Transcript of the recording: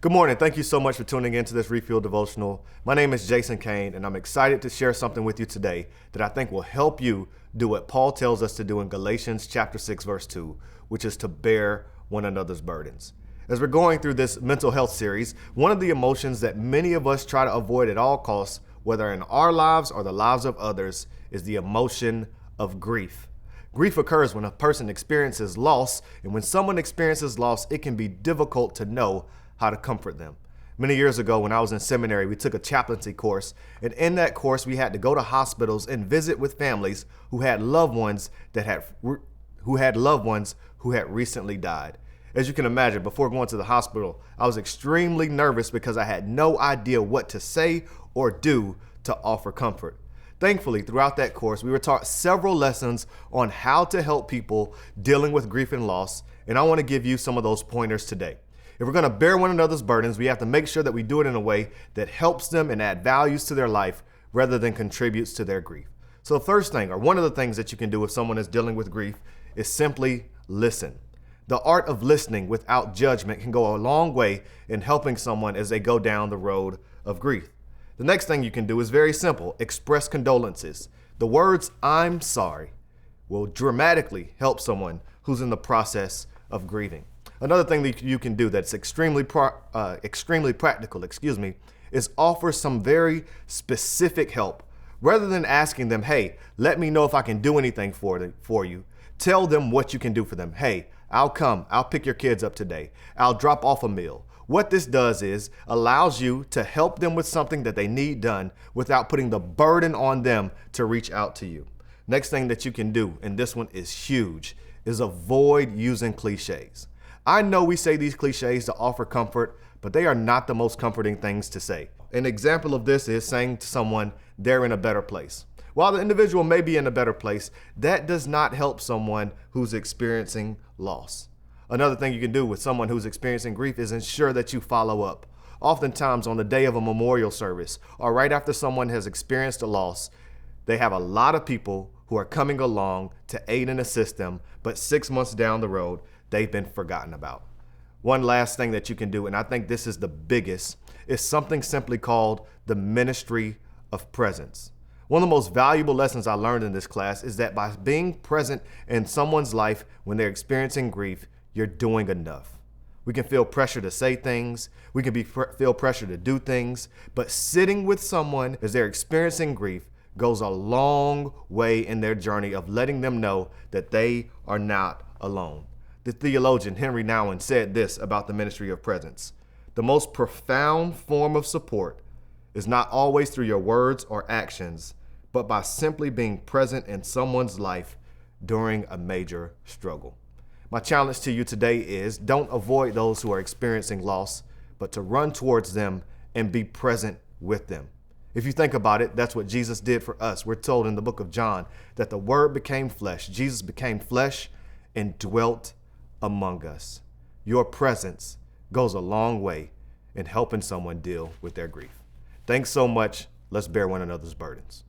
Good morning. Thank you so much for tuning in to this Refuel Devotional. My name is Jason Caine, and I'm excited to share something with you today that I think will help you do what Paul tells us to do in Galatians chapter 6, verse 2, which is to bear one another's burdens. As we're going through this mental health series, one of the emotions that many of us try to avoid at all costs, whether in our lives or the lives of others, is the emotion of grief. Grief occurs when a person experiences loss, and when someone experiences loss, it can be difficult to know how to comfort them. Many years ago, when I was in seminary, we took a chaplaincy course, and in that course, we had to go to hospitals and visit with families who had loved ones who had recently died. As you can imagine, before going to the hospital, I was extremely nervous because I had no idea what to say or do to offer comfort. Thankfully, throughout that course, we were taught several lessons on how to help people dealing with grief and loss, and I want to give you some of those pointers today. If we're going to bear one another's burdens, we have to make sure that we do it in a way that helps them and add values to their life rather than contributes to their grief. So the first thing, or one of the things that you can do if someone is dealing with grief, is simply listen. The art of listening without judgment can go a long way in helping someone as they go down the road of grief. The next thing you can do is very simple. Express condolences. The words "I'm sorry" will dramatically help someone who's in the process of grieving. Another thing that you can do that's extremely practical, is offer some very specific help. Rather than asking them, "Hey, let me know if I can do anything for you," tell them what you can do for them. "Hey, I'll come. I'll pick your kids up today. I'll drop off a meal." What this does is allows you to help them with something that they need done without putting the burden on them to reach out to you. Next thing that you can do, and this one is huge, is avoid using cliches. I know we say these cliches to offer comfort, but they are not the most comforting things to say. An example of this is saying to someone, "They're in a better place." While the individual may be in a better place, that does not help someone who's experiencing loss. Another thing you can do with someone who's experiencing grief is ensure that you follow up. Oftentimes on the day of a memorial service or right after someone has experienced a loss, they have a lot of people who are coming along to aid and assist them, but 6 months down the road, they've been forgotten about. One last thing that you can do, and I think this is the biggest, is something simply called the ministry of presence. One of the most valuable lessons I learned in this class is that by being present in someone's life when they're experiencing grief, you're doing enough. We can feel pressure to say things, we can feel pressure to do things, but sitting with someone as they're experiencing grief goes a long way in their journey of letting them know that they are not alone. The theologian Henry Nouwen said this about the ministry of presence: "The most profound form of support is not always through your words or actions, but by simply being present in someone's life during a major struggle." My challenge to you today is don't avoid those who are experiencing loss, but to run towards them and be present with them. If you think about it, that's what Jesus did for us. We're told in the book of John that the Word became flesh. Jesus became flesh and dwelt among us. Your presence goes a long way in helping someone deal with their grief. Thanks so much. Let's bear one another's burdens.